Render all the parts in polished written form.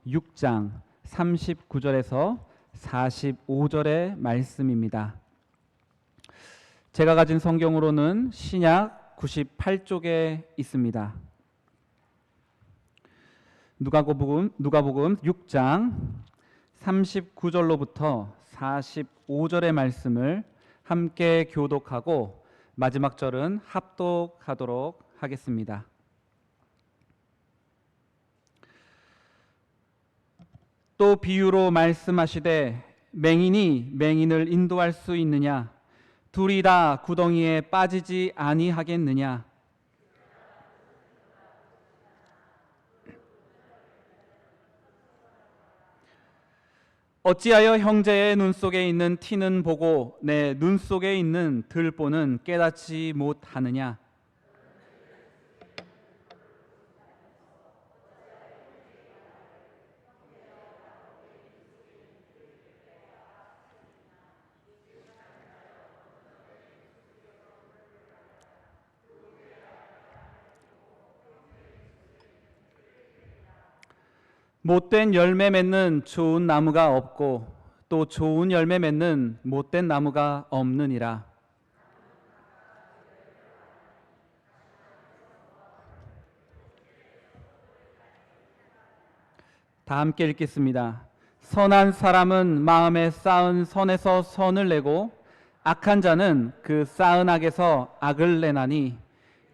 6장 39절에서 45절의 말씀입니다. 제가 가진 성경으로는 신약 98쪽에 있습니다. 누가복음 6장 39절로부터 45절의 말씀을 함께 교독하고 마지막 절은 합독하도록 하겠습니다. 또 비유로 말씀하시되 맹인이 맹인을 인도할 수 있느냐? 둘이 다 구덩이에 빠지지 아니하겠느냐? 어찌하여 형제의 눈 속에 있는 티는 보고 내 눈 속에 있는 들보는 깨닫지 못하느냐? 못된 열매 맺는 좋은 나무가 없고 또 좋은 열매 맺는 못된 나무가 없느니라. 다 함께 읽겠습니다. 선한 사람은 마음에 쌓은 선에서 선을 내고 악한 자는 그 쌓은 악에서 악을 내나니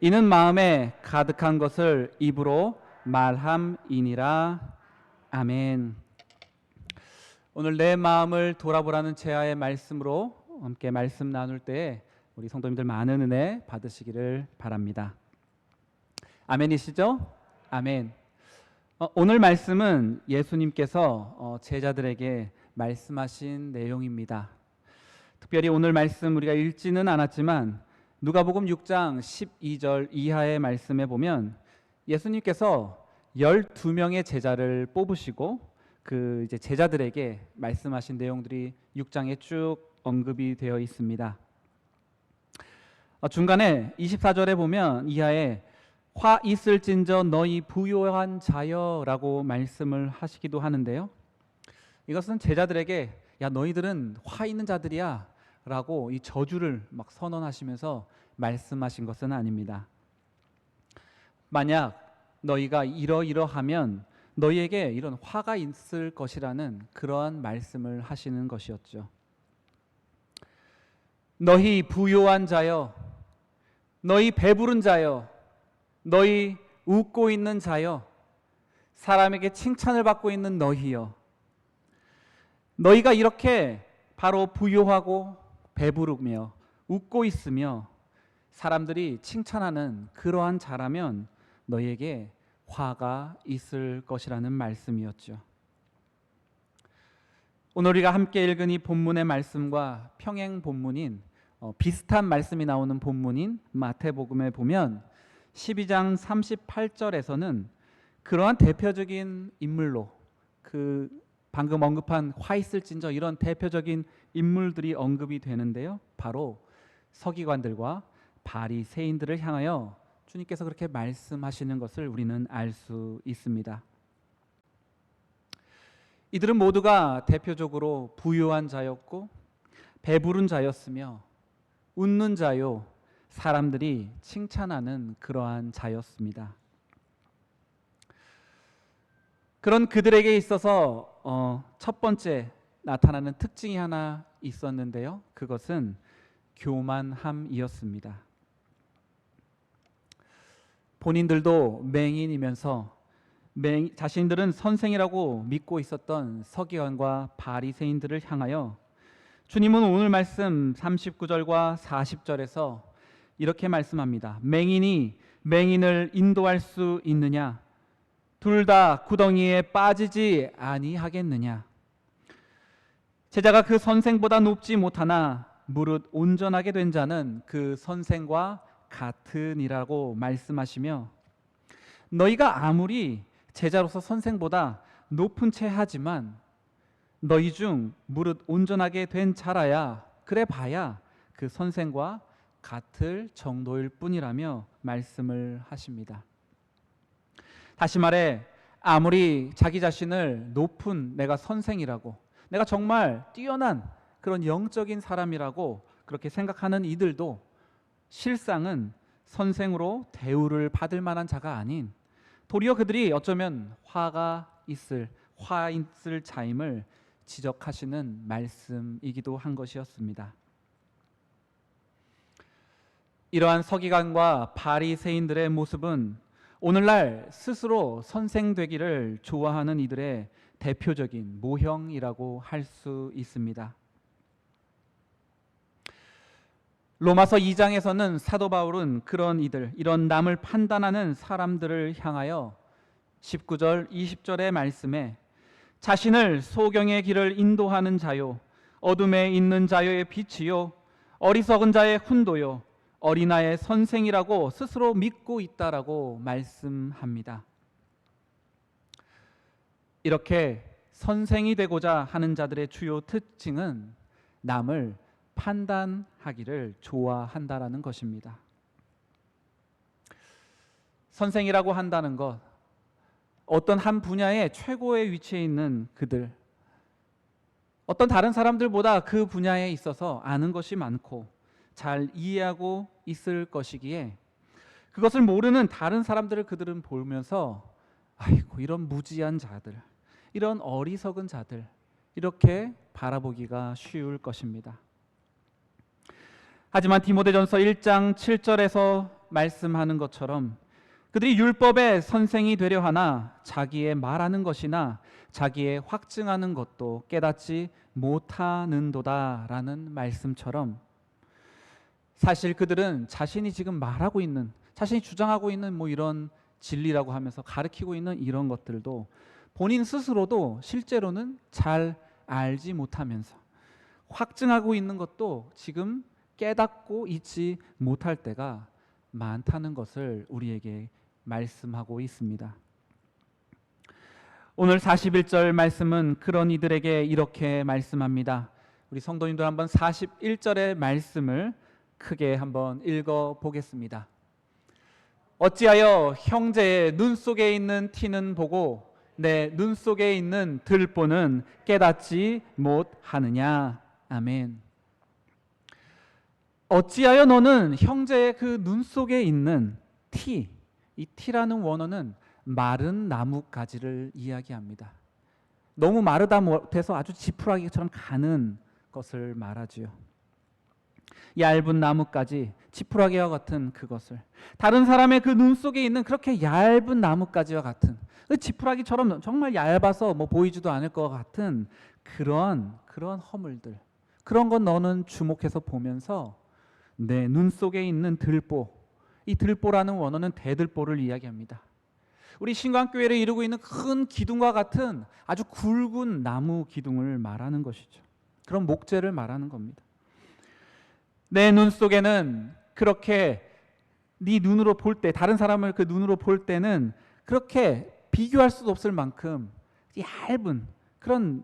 이는 마음에 가득한 것을 입으로 말함이니라. 아멘. 오늘 내 마음을 돌아보라는 제아의 말씀으로 함께 말씀 나눌 때 우리 성도님들 많은 은혜 받으시기를 바랍니다. 아멘이시죠? 아멘. 오늘 말씀은 예수님께서 제자들에게 말씀하신 내용입니다. 특별히 오늘 말씀 우리가 읽지는 않았지만 누가복음 6장 12절 이하의 말씀에 보면 예수님께서 12명의 제자를 뽑으시고 그 이제 제자들에게 말씀하신 내용들이 6장에 쭉 언급이 되어 있습니다. 중간에 24절에 보면 이하에 화 있을진저 너희 부요한 자여라고 말씀을 하시기도 하는데요. 이것은 제자들에게 야 너희들은 화 있는 자들이야 라고 이 저주를 막 선언하시면서 말씀하신 것은 아닙니다. 만약 너희가 이러이러하면 너희에게 이런 화가 있을 것이라는 그러한 말씀을 하시는 것이었죠. 너희 부요한 자여, 너희 배부른 자여, 너희 웃고 있는 자여, 사람에게 칭찬을 받고 있는 너희여, 너희가 이렇게 바로 부요하고 배부르며 웃고 있으며 사람들이 칭찬하는 그러한 자라면 너희에게 화가 있을 것이라는 말씀이었죠. 오늘 우리가 함께 읽은 이 본문의 말씀과 평행 본문인 비슷한 말씀이 나오는 본문인 마태복음에 보면 12장 38절에서는 그러한 대표적인 인물로 그 방금 언급한 화 있을진저 이런 대표적인 인물들이 언급이 되는데요. 바로 서기관들과 바리새인들을 향하여 주님께서 그렇게 말씀하시는 것을 우리는 알 수 있습니다. 이들은 모두가 대표적으로 부유한 자였고 배부른 자였으며 웃는 자요, 사람들이 칭찬하는 그러한 자였습니다. 그런 그들에게 있어서 첫 번째 나타나는 특징이 하나 있었는데요. 그것은 교만함이었습니다. 본인들도 맹인이면서 자신들은 선생이라고 믿고 있었던 서기관과 바리새인들을 향하여 주님은 오늘 말씀 39절과 40절에서 이렇게 말씀합니다. 맹인이 맹인을 인도할 수 있느냐? 둘 다 구덩이에 빠지지 아니하겠느냐? 제자가 그 선생보다 높지 못하나 무릇 온전하게 된 자는 그 선생과 같으니라고 말씀하시며 너희가 아무리 제자로서 선생보다 높은 채 하지만 너희 중 무릇 온전하게 된 자라야 그래 봐야 그 선생과 같을 정도일 뿐이라며 말씀을 하십니다. 다시 말해 아무리 자기 자신을 높은 내가 선생이라고, 내가 정말 뛰어난 그런 영적인 사람이라고 그렇게 생각하는 이들도 실상은 선생으로 대우를 받을 만한 자가 아닌, 도리어 그들이 어쩌면 화 있을 자임을 지적하시는 말씀이기도 한 것이었습니다. 이러한 서기관과 바리새인들의 모습은 오늘날 스스로 선생 되기를 좋아하는 이들의 대표적인 모형이라고 할 수 있습니다. 로마서 2장에서는 사도 바울은 그런 이들, 이런 남을 판단하는 사람들을 향하여 19절, 20절의 말씀에 자신을 소경의 길을 인도하는 자요, 어둠에 있는 자요의 빛이요, 어리석은 자의 훈도요, 어린아이의 선생이라고 스스로 믿고 있다라고 말씀합니다. 이렇게 선생이 되고자 하는 자들의 주요 특징은 남을 판단하기를 좋아한다라는 것입니다. 선생이라고 한다는 것, 어떤 한 분야의 최고의 위치에 있는 그들, 어떤 다른 사람들보다 그 분야에 있어서 아는 것이 많고 잘 이해하고 있을 것이기에 그것을 모르는 다른 사람들을 그들은 보면서 아이고 이런 무지한 자들, 이런 어리석은 자들, 이렇게 바라보기가 쉬울 것입니다. 하지만 디모데전서 1장 7절에서 말씀하는 것처럼 그들이 율법의 선생이 되려 하나 자기의 말하는 것이나 자기의 확증하는 것도 깨닫지 못하는도다라는 말씀처럼, 사실 그들은 자신이 지금 말하고 있는, 자신이 주장하고 있는 이런 진리라고 하면서 가르치고 있는 이런 것들도 본인 스스로도 실제로는 잘 알지 못하면서 확증하고 있는 것도 지금 깨닫고 있지 못할 때가 많다는 것을 우리에게 말씀하고 있습니다. 오늘 41절 말씀은 그런 이들에게 이렇게 말씀합니다. 우리 성도님들 한번 41절의 말씀을 크게 한번 읽어 보겠습니다. 어찌하여 형제의 눈 속에 있는 티는 보고 내 눈 속에 있는 들보는 깨닫지 못하느냐. 아멘. 어찌하여 너는 형제의 그 눈 속에 있는 티, 이 티라는 원어는 마른 나뭇가지를 이야기합니다. 너무 마르다 못해서 아주 지푸라기처럼 가는 것을 말하지요. 얇은 나뭇가지, 지푸라기와 같은 그것을, 다른 사람의 그 눈 속에 있는 그렇게 얇은 나뭇가지와 같은, 그 지푸라기처럼 정말 얇아서 보이지도 않을 것 같은 그런 허물들, 그런 건 너는 주목해서 보면서 내 눈 속에 있는 들보, 이 들보라는 원어는 대들보를 이야기합니다. 우리 신광교회를 이루고 있는 큰 기둥과 같은 아주 굵은 나무 기둥을 말하는 것이죠. 그런 목재를 말하는 겁니다. 내 눈 속에는 그렇게 네 눈으로 볼 때, 다른 사람을 그 눈으로 볼 때는 그렇게 비교할 수도 없을 만큼 얇은 그런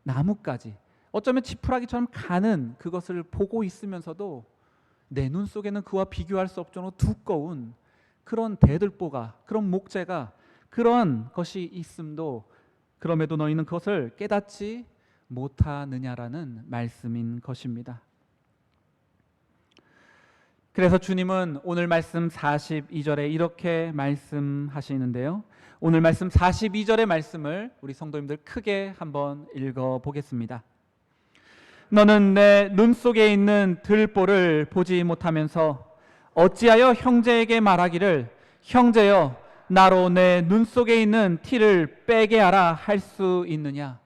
나뭇가지, 어쩌면 지푸라기처럼 가는 그것을 보고 있으면서도 내 눈 속에는 그와 비교할 수 없을 정도로 두꺼운 그런 대들보가, 그런 목재가, 그런 것이 있음도 그럼에도 너희는 그것을 깨닫지 못하느냐라는 말씀인 것입니다. 그래서 주님은 오늘 말씀 42절에 이렇게 말씀하시는데요. 오늘 말씀 42절의 말씀을 우리 성도님들 크게 한번 읽어보겠습니다. 너는 내 눈 속에 있는 들보를 보지 못하면서 어찌하여 형제에게 말하기를 형제여 나로 내 눈 속에 있는 티를 빼게 하라 할 수 있느냐.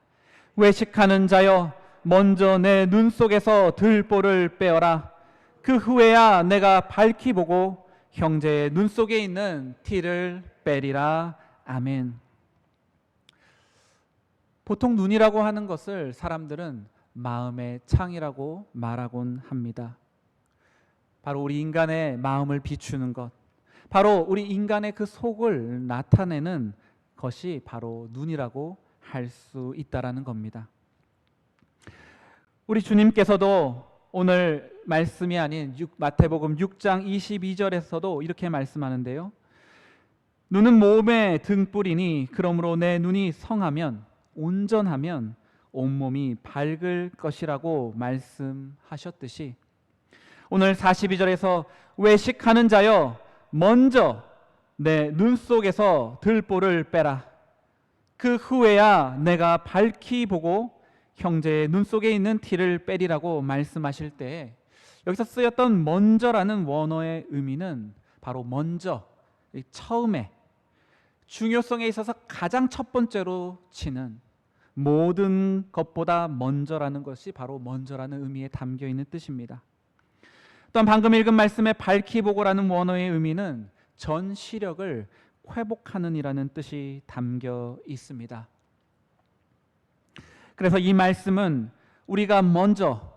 외식하는 자여 먼저 내 눈 속에서 들보를 빼어라. 그 후에야 내가 밝히 보고 형제의 눈 속에 있는 티를 빼리라. 아멘. 보통 눈이라고 하는 것을 사람들은 마음의 창이라고 말하곤 합니다. 바로 우리 인간의 마음을 비추는 것, 바로 우리 인간의 그 속을 나타내는 것이 바로 눈이라고 할 수 있다라는 겁니다. 우리 주님께서도 오늘 말씀이 아닌 마태복음 6장 22절에서도 이렇게 말씀하는데요. 눈은 몸의 등불이니 그러므로 내 눈이 성하면 온전하면 온몸이 밝을 것이라고 말씀하셨듯이 오늘 42절에서 외식하는 자여 먼저 내 눈 속에서 들보를 빼라. 그 후에야 내가 밝히 보고 형제의 눈 속에 있는 티를 빼리라고 말씀하실 때 여기서 쓰였던 먼저라는 원어의 의미는 바로 먼저, 처음에 중요성에 있어서 가장 첫 번째로 치는 모든 것보다 먼저라는 것이 바로 먼저라는 의미에 담겨 있는 뜻입니다. 또한 방금 읽은 말씀의 밝히 보고라는 원어의 의미는 전 시력을 회복하는 이라는 뜻이 담겨 있습니다. 그래서 이 말씀은 우리가 먼저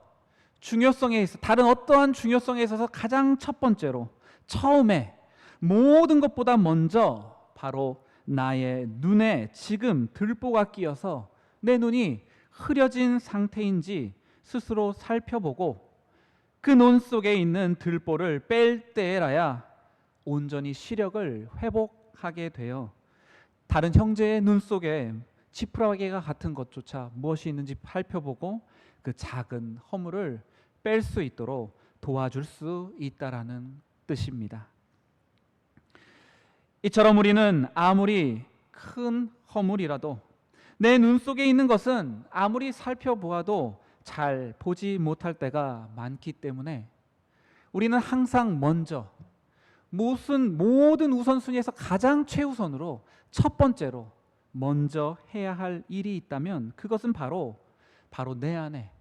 중요성에 있어 다른 어떠한 중요성에 있어서 가장 첫 번째로 처음에 모든 것보다 먼저 바로 나의 눈에 지금 들보가 끼어서 내 눈이 흐려진 상태인지 스스로 살펴보고 그 눈 속에 있는 들보를 뺄 때라야 온전히 시력을 회복하게 되어 다른 형제의 눈 속에 지푸라기가 같은 것조차 무엇이 있는지 살펴보고 그 작은 허물을 뺄 수 있도록 도와줄 수 있다라는 뜻입니다. 이처럼 우리는 아무리 큰 허물이라도 내 눈 속에 있는 것은 아무리 살펴보아도 잘 보지 못할 때가 많기 때문에 우리는 항상 먼저 모든 우선순위에서 가장 최우선으로 첫 번째로 먼저 해야 할 일이 있다면 그것은 바로 내 안에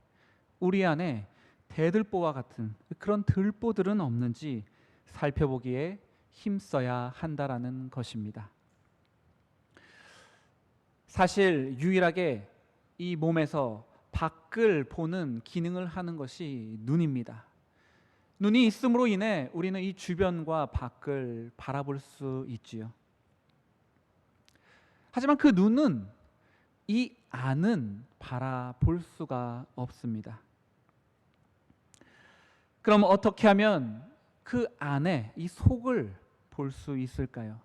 우리 안에 대들보와 같은 그런 들보들은 없는지 살펴보기에 힘써야 한다라는 것입니다. 사실 유일하게 이 몸에서 밖을 보는 기능을 하는 것이 눈입니다. 눈이 있음으로 인해 우리는 이 주변과 밖을 바라볼 수 있지요. 하지만 그 눈은 이 안은 바라볼 수가 없습니다. 그럼 어떻게 하면 그 안에 이 속을 볼 수 있을까요?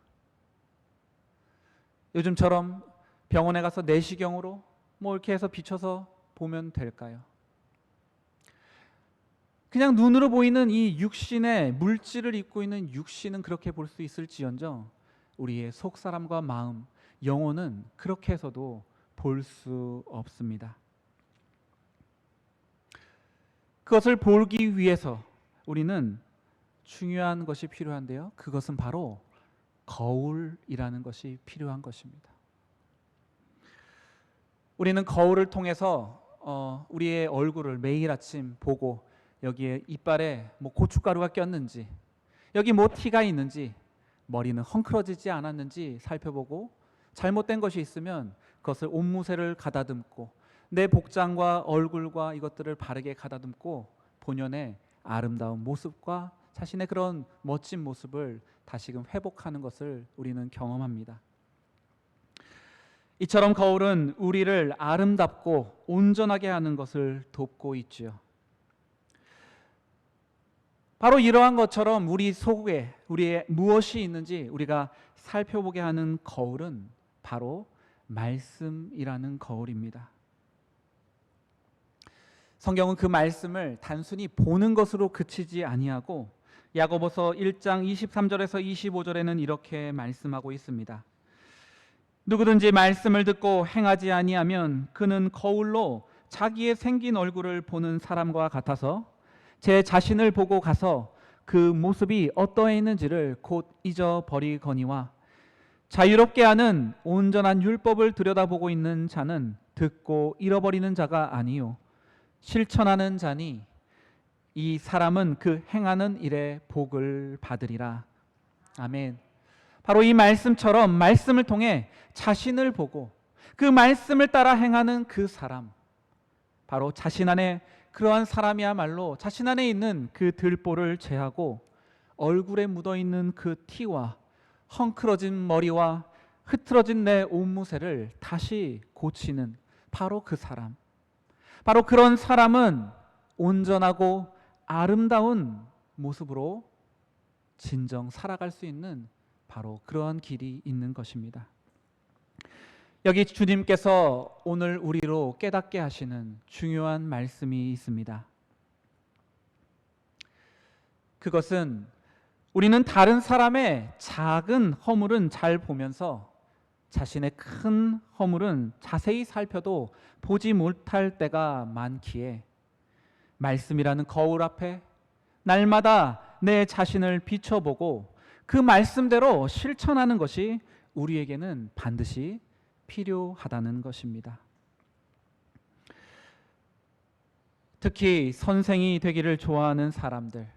요즘처럼 병원에 가서 내시경으로 이렇게 해서 비춰서 보면 될까요? 그냥 눈으로 보이는 이 육신의 물질을 입고 있는 육신은 그렇게 볼 수 있을지언정 우리의 속사람과 마음, 영혼은 그렇게 해서도 볼 수 없습니다. 그것을 보기 위해서 우리는 중요한 것이 필요한데요. 그것은 바로 거울이라는 것이 필요한 것입니다. 우리는 거울을 통해서 우리의 얼굴을 매일 아침 보고 여기에 이빨에 고춧가루가 꼈는지 여기 티가 있는지 머리는 헝클어지지 않았는지 살펴보고 잘못된 것이 있으면 그것을 옷무새를 가다듬고 내 복장과 얼굴과 이것들을 바르게 가다듬고 본연의 아름다운 모습과 자신의 그런 멋진 모습을 다시금 회복하는 것을 우리는 경험합니다. 이처럼 거울은 우리를 아름답고 온전하게 하는 것을 돕고 있지요. 바로 이러한 것처럼 우리 속에 우리의 무엇이 있는지 우리가 살펴보게 하는 거울은 바로 말씀이라는 거울입니다. 성경은 그 말씀을 단순히 보는 것으로 그치지 아니하고 야고보서 1장 23절에서 25절에는 이렇게 말씀하고 있습니다. 누구든지 말씀을 듣고 행하지 아니하면 그는 거울로 자기의 생긴 얼굴을 보는 사람과 같아서 제 자신을 보고 가서 그 모습이 어떠했는지를 곧 잊어버리거니와 자유롭게 하는 온전한 율법을 들여다보고 있는 자는 듣고 잃어버리는 자가 아니요 실천하는 자니 이 사람은 그 행하는 일에 복을 받으리라. 아멘. 바로 이 말씀처럼 말씀을 통해 자신을 보고 그 말씀을 따라 행하는 그 사람, 바로 자신 안에 그러한 사람이야말로 자신 안에 있는 그 들보를 제하고 얼굴에 묻어있는 그 티와 헝클어진 머리와 흐트러진 내 옷무새를 다시 고치는 바로 그 사람, 바로 그런 사람은 온전하고 아름다운 모습으로 진정 살아갈 수 있는 바로 그러한 길이 있는 것입니다. 여기 주님께서 오늘 우리로 깨닫게 하시는 중요한 말씀이 있습니다. 그것은 우리는 다른 사람의 작은 허물은 잘 보면서 자신의 큰 허물은 자세히 살펴도 보지 못할 때가 많기에 말씀이라는 거울 앞에 날마다 내 자신을 비춰보고 그 말씀대로 실천하는 것이 우리에게는 반드시 필요하다는 것입니다. 특히 선생이 되기를 좋아하는 사람들,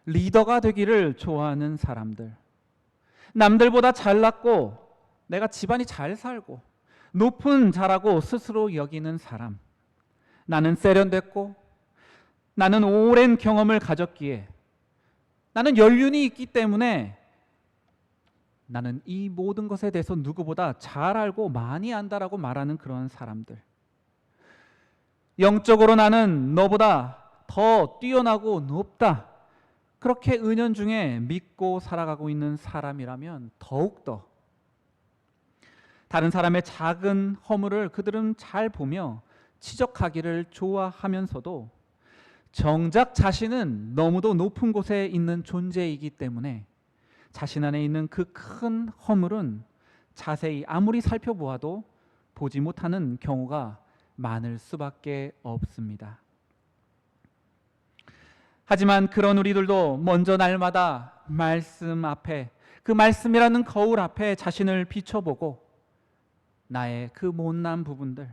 리더가 되기를 좋아하는 사람들, 남들보다 잘났고 내가 집안이 잘 살고 높은 자라고 스스로 여기는 사람, 나는 세련됐고 나는 오랜 경험을 가졌기에 나는 연륜이 있기 때문에 나는 이 모든 것에 대해서 누구보다 잘 알고 많이 안다라고 말하는 그런 사람들, 영적으로 나는 너보다 더 뛰어나고 높다, 그렇게 은연중에 믿고 살아가고 있는 사람이라면 더욱더 다른 사람의 작은 허물을 그들은 잘 보며 지적하기를 좋아하면서도 정작 자신은 너무도 높은 곳에 있는 존재이기 때문에 자신 안에 있는 그 큰 허물은 자세히 아무리 살펴보아도 보지 못하는 경우가 많을 수밖에 없습니다. 하지만 그런 우리들도 먼저 날마다 말씀 앞에, 그 말씀이라는 거울 앞에 자신을 비춰보고 나의 그 못난 부분들,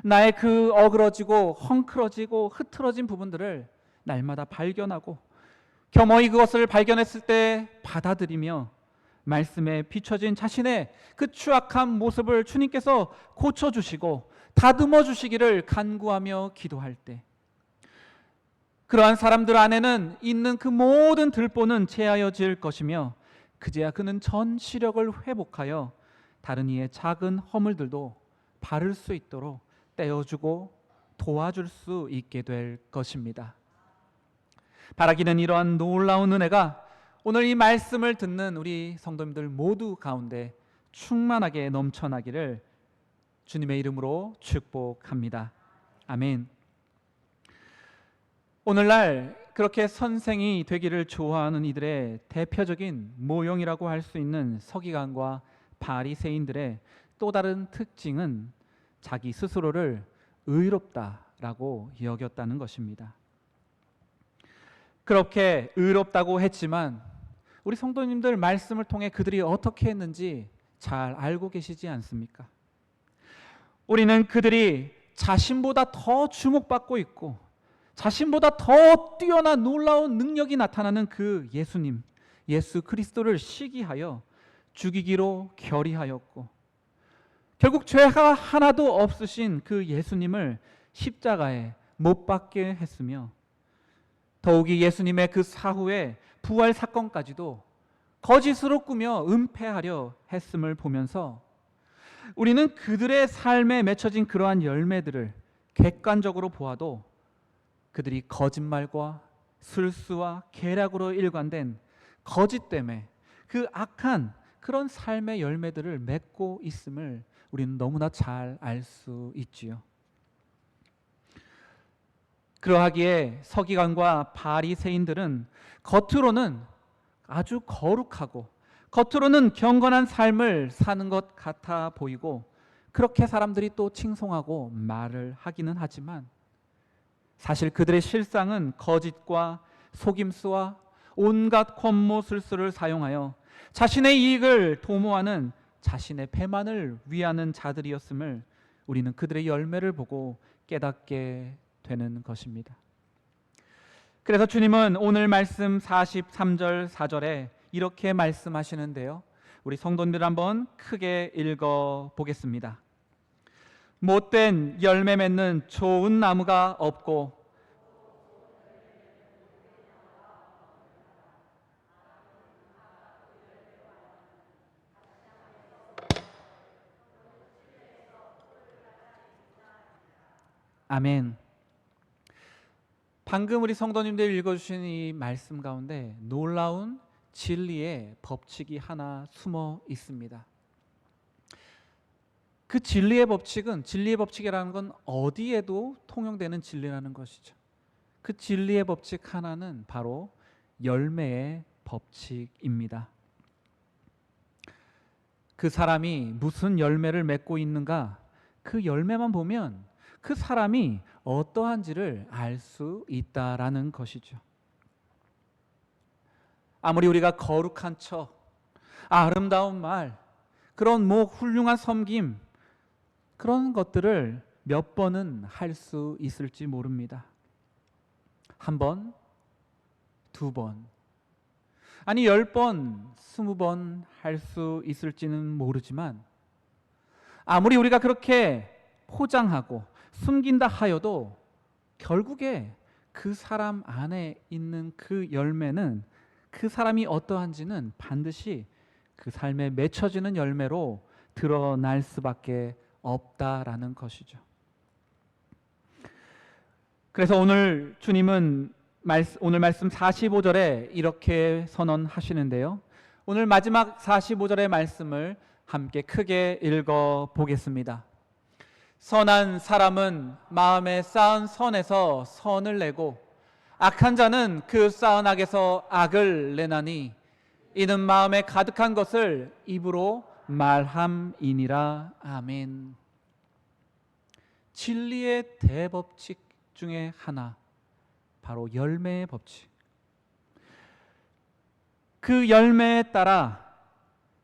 나의 그 어그러지고 헝클어지고 흐트러진 부분들을 날마다 발견하고 겸허히 그것을 발견했을 때 받아들이며 말씀에 비춰진 자신의 그 추악한 모습을 주님께서 고쳐주시고 다듬어 주시기를 간구하며 기도할 때, 그러한 사람들 안에는 있는 그 모든 들보는 제하여질 것이며 그제야 그는 전 시력을 회복하여 다른 이의 작은 허물들도 바를 수 있도록 떼어주고 도와줄 수 있게 될 것입니다. 바라기는 이러한 놀라운 은혜가 오늘 이 말씀을 듣는 우리 성도님들 모두 가운데 충만하게 넘쳐나기를 주님의 이름으로 축복합니다. 아멘. 오늘날 그렇게 선생이 되기를 좋아하는 이들의 대표적인 모형이라고 할 수 있는 서기관과 바리새인들의 또 다른 특징은 자기 스스로를 의롭다라고 여겼다는 것입니다. 그렇게 의롭다고 했지만 우리 성도님들 말씀을 통해 그들이 어떻게 했는지 잘 알고 계시지 않습니까? 우리는 그들이 자신보다 더 주목받고 있고 자신보다 더 뛰어난 놀라운 능력이 나타나는 그 예수님, 예수 그리스도를 시기하여 죽이기로 결의하였고 결국 죄가 하나도 없으신 그 예수님을 십자가에 못 박게 했으며 더욱이 예수님의 그 사후에 부활 사건까지도 거짓으로 꾸며 은폐하려 했음을 보면서 우리는 그들의 삶에 맺혀진 그러한 열매들을 객관적으로 보아도 그들이 거짓말과 술수와 계략으로 일관된 거짓 때문에 그 악한 그런 삶의 열매들을 맺고 있음을 우리는 너무나 잘 알 수 있지요. 그러하기에 서기관과 바리새인들은 겉으로는 아주 거룩하고 겉으로는 경건한 삶을 사는 것 같아 보이고 그렇게 사람들이 또 칭송하고 말을 하기는 하지만 사실 그들의 실상은 거짓과 속임수와 온갖 권모술수를 사용하여 자신의 이익을 도모하는 자신의 배만을 위하는 자들이었음을 우리는 그들의 열매를 보고 깨닫게 되는 것입니다. 그래서 주님은 오늘 말씀 43절 4절에 이렇게 말씀하시는데요. 우리 성도님들 한번 크게 읽어 보겠습니다. 못된 열매 맺는 좋은 나무가 없고 아멘. 방금 우리 성도님들 읽어주신 이 말씀 가운데 놀라운 진리의 법칙이 하나 숨어 있습니다. 그 진리의 법칙이라는 건 어디에도 통용되는 진리라는 것이죠. 그 진리의 법칙 하나는 바로 열매의 법칙입니다. 그 사람이 무슨 열매를 맺고 있는가, 그 열매만 보면 그 사람이 어떠한지를 알 수 있다라는 것이죠. 아무리 우리가 거룩한 척, 아름다운 말, 그런 훌륭한 섬김, 그런 것들을 몇 번은 할 수 있을지 모릅니다. 한 번, 두 번, 아니 10번, 20번 할 수 있을지는 모르지만 아무리 우리가 그렇게 포장하고 숨긴다 하여도 결국에 그 사람 안에 있는 그 열매는 그 사람이 어떠한지는 반드시 그 삶에 맺혀지는 열매로 드러날 수밖에 없다라는 것이죠. 그래서 오늘 주님은 오늘 말씀 45절에 이렇게 선언하시는데요. 오늘 마지막 45절의 말씀을 함께 크게 읽어 보겠습니다. 선한 사람은 마음에 쌓은 선에서 선을 내고 악한 자는 그 쌓은 악에서 악을 내나니 이는 마음에 가득한 것을 입으로 말함이니라. 아멘. 진리의 대법칙 중에 하나, 바로 열매의 법칙. 그 열매에 따라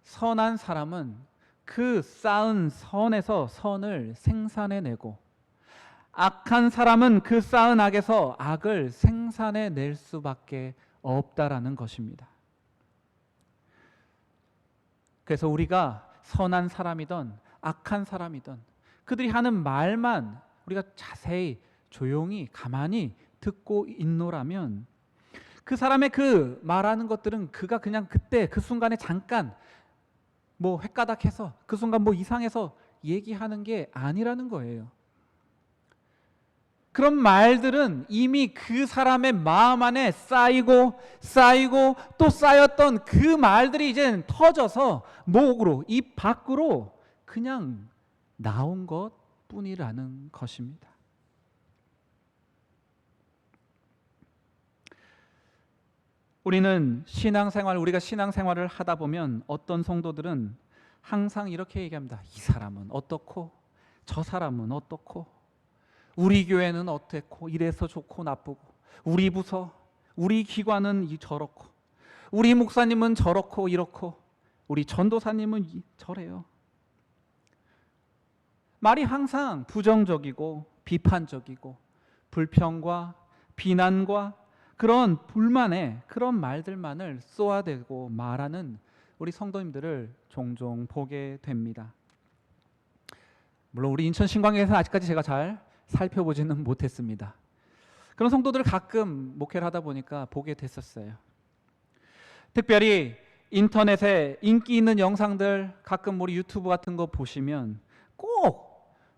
선한 사람은 그 쌓은 선에서 선을 생산해내고 악한 사람은 그 쌓은 악에서 악을 생산해낼 수밖에 없다라는 것입니다. 그래서 우리가 선한 사람이든 악한 사람이든 그들이 하는 말만 우리가 자세히 조용히 가만히 듣고 있노라면 그 사람의 그 말하는 것들은 그가 그냥 그때 그 순간에 잠깐 횟가닥해서 그 순간 이상해서 얘기하는 게 아니라는 거예요. 그런 말들은 이미 그 사람의 마음 안에 쌓이고 또 쌓였던 그 말들이 이제 터져서 목으로, 입 밖으로 그냥 나온 것 뿐이라는 것입니다. 우리가 신앙생활을 하다 보면 어떤 성도들은 항상 이렇게 얘기합니다. 이 사람은 어떻고 저 사람은 어떻고 우리 교회는 어떻고 이래서 좋고 나쁘고 우리 부서 우리 기관은 저렇고 우리 목사님은 저렇고 이렇고 우리 전도사님은 저래요. 말이 항상 부정적이고 비판적이고 불평과 비난과 그런 불만의 그런 말들만을 쏘아대고 말하는 우리 성도님들을 종종 보게 됩니다. 물론 우리 인천 신광에서는 아직까지 제가 잘 살펴보지는 못했습니다. 그런 성도들을 가끔 목회를 하다 보니까 보게 됐었어요. 특별히 인터넷에 인기 있는 영상들 가끔 우리 유튜브 같은 거 보시면 꼭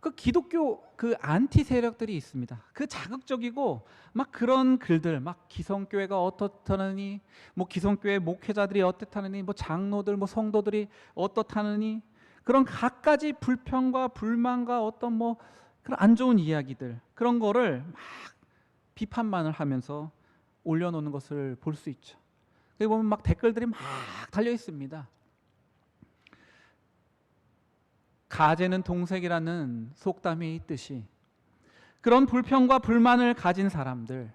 그 기독교 그 안티 세력들이 있습니다. 그 자극적이고 막 그런 글들, 막 기성교회가 어떻다느니, 기성교회 목회자들이 어떻다느니, 장로들, 성도들이 어떻다느니, 그런 갖가지 불평과 불만과 어떤 그런 안 좋은 이야기들, 그런 거를 막 비판만을 하면서 올려놓는 것을 볼 수 있죠. 여기 보면 막 댓글들이 막 달려 있습니다. 가재는 동색이라는 속담이 있듯이 그런 불평과 불만을 가진 사람들,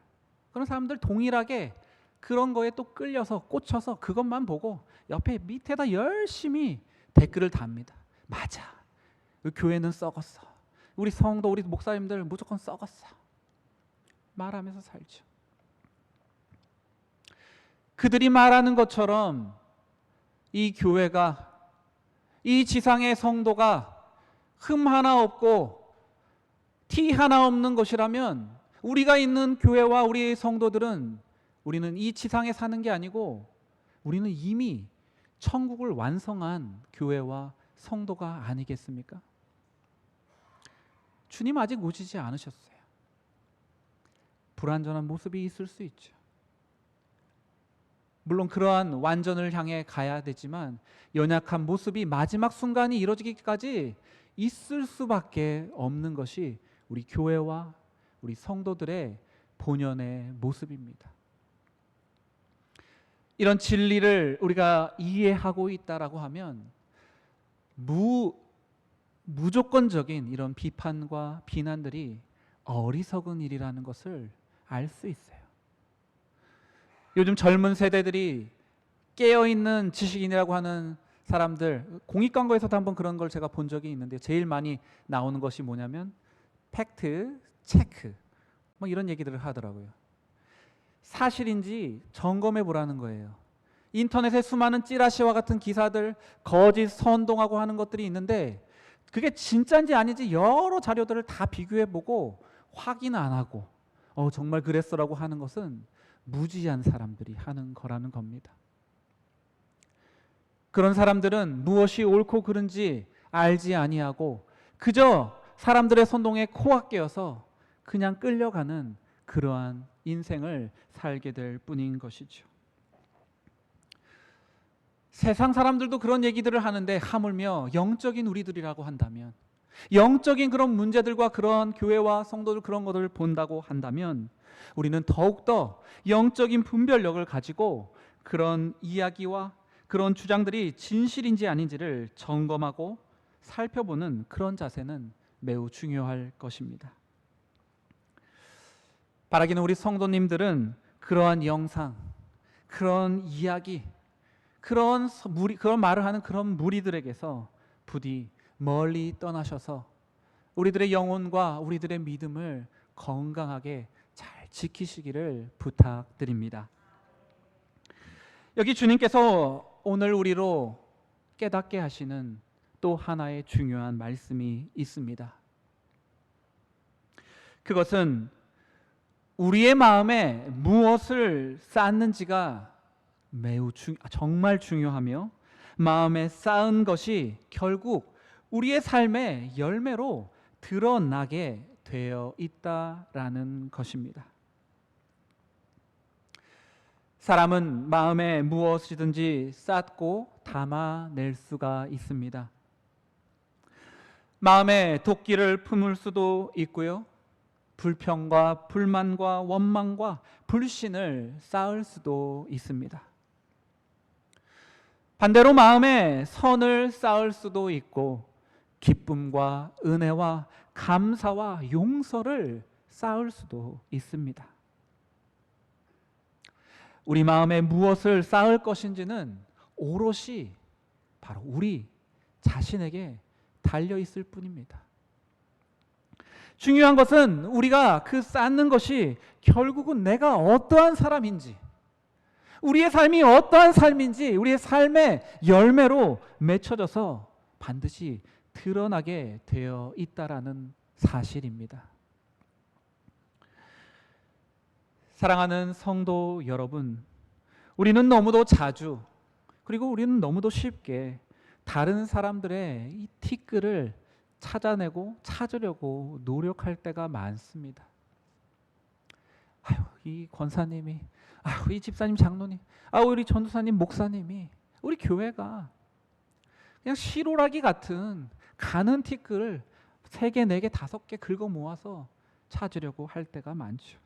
그런 사람들 동일하게 그런 거에 또 끌려서 꽂혀서 그것만 보고 옆에 밑에다 열심히 댓글을 답니다. 맞아, 교회는 썩었어, 우리 성도 우리 목사님들 무조건 썩었어 말하면서 살죠. 그들이 말하는 것처럼 이 교회가, 이 지상의 성도가 흠 하나 없고 티 하나 없는 것이라면 우리가 있는 교회와 우리 성도들은 우리는 이 지상에 사는 게 아니고 우리는 이미 천국을 완성한 교회와 성도가 아니겠습니까? 주님 아직 오시지 않으셨어요. 불완전한 모습이 있을 수 있죠. 물론 그러한 완전을 향해 가야 되지만 연약한 모습이 마지막 순간이 이루어지기까지 있을 수밖에 없는 것이 우리 교회와 우리 성도들의 본연의 모습입니다. 이런 진리를 우리가 이해하고 있다라고 하면 무조건적인 이런 비판과 비난들이 어리석은 일이라는 것을 알 수 있어요. 요즘 젊은 세대들이 깨어있는 지식인이라고 하는 사람들, 공익광고에서도 한번 그런 걸 제가 본 적이 있는데 제일 많이 나오는 것이 뭐냐면 팩트 체크 뭐 이런 얘기들을 하더라고요. 사실인지 점검해 보라는 거예요. 인터넷에 수많은 찌라시와 같은 기사들, 거짓 선동하고 하는 것들이 있는데 그게 진짜인지 아닌지 여러 자료들을 다 비교해 보고 확인 안 하고 정말 그랬어라고 하는 것은 무지한 사람들이 하는 거라는 겁니다. 그런 사람들은 무엇이 옳고 그른지 알지 아니하고 그저 사람들의 선동에 코앞끼어서 그냥 끌려가는 그러한 인생을 살게 될 뿐인 것이죠. 세상 사람들도 그런 얘기들을 하는데 하물며 영적인 우리들이라고 한다면, 영적인 그런 문제들과 그런 교회와 성도들 그런 것들을 본다고 한다면 우리는 더욱더 영적인 분별력을 가지고 그런 이야기와 그런 주장들이 진실인지 아닌지를 점검하고 살펴보는 그런 자세는 매우 중요할 것입니다. 바라기는 우리 성도님들은 그러한 영상, 그런 이야기, 그런 말을 하는 그런 무리들에게서 부디 멀리 떠나셔서 우리들의 영혼과 우리들의 믿음을 건강하게 잘 지키시기를 부탁드립니다. 여기 주님께서 오늘 우리로 깨닫게 하시는 또 하나의 중요한 말씀이 있습니다. 그것은 우리의 마음에 무엇을 쌓는지가 정말 중요하며 마음에 쌓은 것이 결국 우리의 삶의 열매로 드러나게 되어 있다라는 것입니다. 사람은 마음에 무엇이든지 쌓고 담아낼 수가 있습니다. 마음에 도끼를 품을 수도 있고요. 불평과 불만과 원망과 불신을 쌓을 수도 있습니다. 반대로 마음에 선을 쌓을 수도 있고 기쁨과 은혜와 감사와 용서를 쌓을 수도 있습니다. 우리 마음에 무엇을 쌓을 것인지는 오롯이 바로 우리 자신에게 달려 있을 뿐입니다. 중요한 것은 우리가 그 쌓는 것이 결국은 내가 어떠한 사람인지, 우리의 삶이 어떠한 삶인지 우리의 삶의 열매로 맺혀져서 반드시 드러나게 되어 있다라는 사실입니다. 사랑하는 성도 여러분, 우리는 너무도 자주 그리고 우리는 너무도 쉽게 다른 사람들의 이 티끌을 찾아내고 찾으려고 노력할 때가 많습니다. 이 권사님이, 이 집사님 장로님, 우리 전도사님 목사님이, 우리 교회가 그냥 시로라기 같은 가는 티끌을 3개, 4개, 5개 긁어 모아서 찾으려고 할 때가 많죠.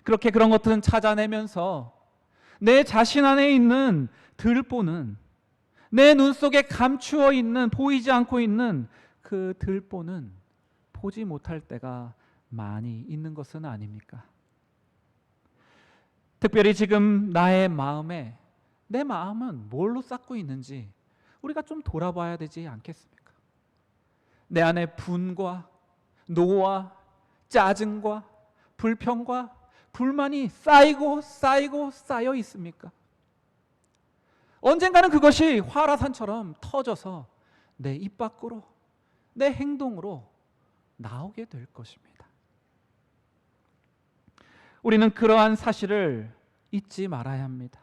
그렇게 그런 것들은 찾아내면서 내 자신 안에 있는 들보는, 내 눈 속에 감추어 있는, 보이지 않고 있는 그 들보는 보지 못할 때가 많이 있는 것은 아닙니까? 특별히 지금 나의 마음에, 내 마음은 뭘로 쌓고 있는지 우리가 좀 돌아봐야 되지 않겠습니까? 내 안에 분과 노와 짜증과 불평과 불만이 쌓이고 쌓여 있습니까? 언젠가는 그것이 활화산처럼 터져서 내 입 밖으로, 내 행동으로 나오게 될 것입니다. 우리는 그러한 사실을 잊지 말아야 합니다.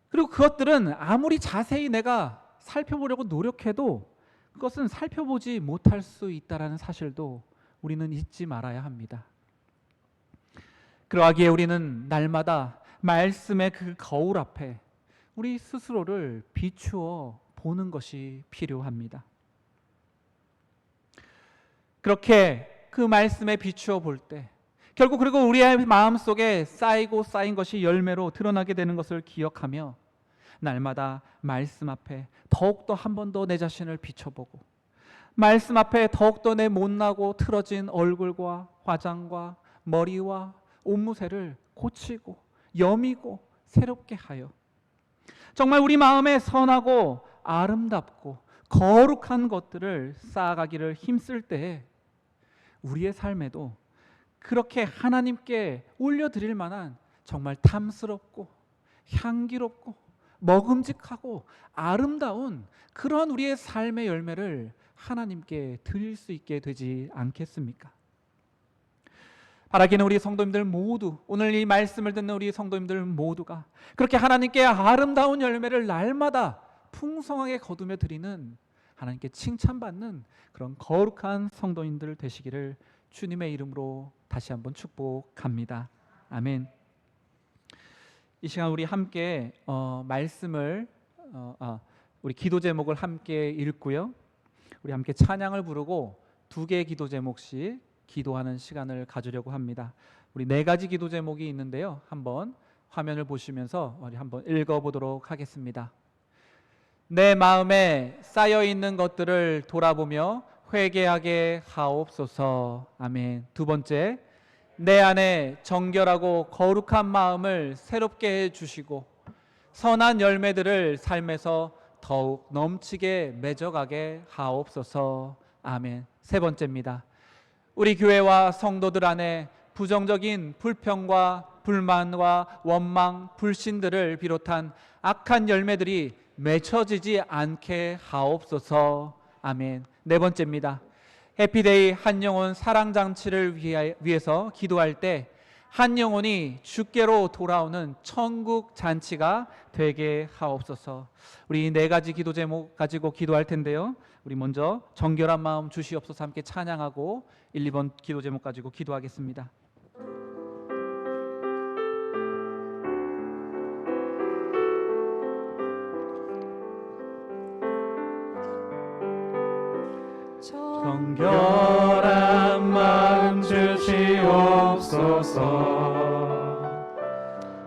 그리고 그것들은 아무리 자세히 내가 살펴보려고 노력해도 그것은 살펴보지 못할 수 있다는 사실도 우리는 잊지 말아야 합니다. 그러하기에 우리는 날마다 말씀의 그 거울 앞에 우리 스스로를 비추어 보는 것이 필요합니다. 그렇게 그 말씀에 비추어 볼 때 결국 그리고 우리의 마음속에 쌓이고 쌓인 것이 열매로 드러나게 되는 것을 기억하며 날마다 말씀 앞에 더욱더 한 번 더 내 자신을 비춰보고 말씀 앞에 더욱더 내 못나고 틀어진 얼굴과 화장과 머리와 옷무새를 고치고 여미고 새롭게 하여 정말 우리 마음에 선하고 아름답고 거룩한 것들을 쌓아가기를 힘쓸 때에 우리의 삶에도 그렇게 하나님께 올려드릴 만한 정말 탐스럽고 향기롭고 먹음직하고 아름다운 그런 우리의 삶의 열매를 하나님께 드릴 수 있게 되지 않겠습니까? 바라기는 우리 성도님들 모두, 오늘 이 말씀을 듣는 우리 성도님들 모두가 그렇게 하나님께 아름다운 열매를 날마다 풍성하게 거두며 드리는, 하나님께 칭찬받는 그런 거룩한 성도님들 되시기를 주님의 이름으로 다시 한번 축복합니다. 아멘. 이 시간 우리 함께 말씀을 우리 기도 제목을 함께 읽고요, 우리 함께 찬양을 부르고 두 개의 기도 제목씩 기도하는 시간을 가지려고 합니다. 우리 네 가지 기도 제목이 있는데요, 한번 화면을 보시면서 우리 한번 읽어보도록 하겠습니다. 내 마음에 쌓여있는 것들을 돌아보며 회개하게 하옵소서. 아멘. 두 번째, 내 안에 정결하고 거룩한 마음을 새롭게 해주시고 선한 열매들을 삶에서 더욱 넘치게 맺어가게 하옵소서. 아멘. 세 번째입니다. 우리 교회와 성도들 안에 부정적인 불평과 불만과 원망, 불신들을 비롯한 악한 열매들이 맺혀지지 않게 하옵소서. 아멘. 네 번째입니다. 해피데이 한영혼 사랑잔치를 위해서 기도할 때 한영혼이 주께로 돌아오는 천국 잔치가 되게 하옵소서. 우리 네 가지 기도 제목 가지고 기도할 텐데요, 우리 먼저 정결한 마음 주시옵소서 함께 찬양하고 1, 2번 기도 제목 가지고 기도하겠습니다. 정결한 마음 주시옵소서.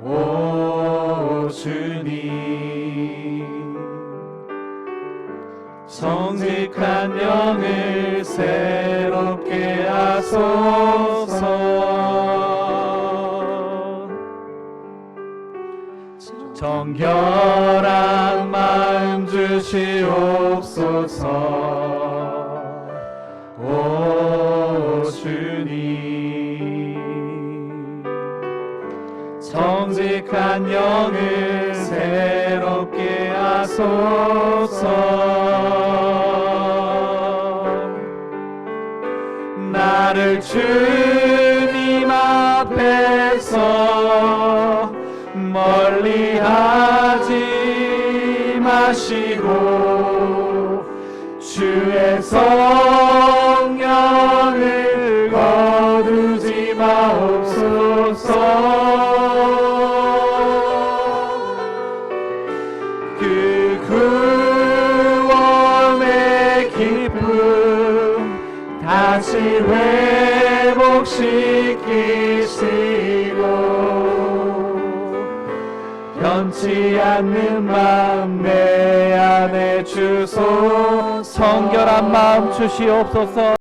오 주님, 정직한 영을 새롭게 하소서. 정결한 마음 주시옵소서. 오 주님, 정직한 영을 새롭게 하소서. 나를 주님 앞에서 멀리하지 마시고 주의 성령을 거두지 마옵소서. 그 구원의 기쁨 다시 회복시키시고 변치 않는 마음 내 안에 주소서. 정결한 마음 주시옵소서.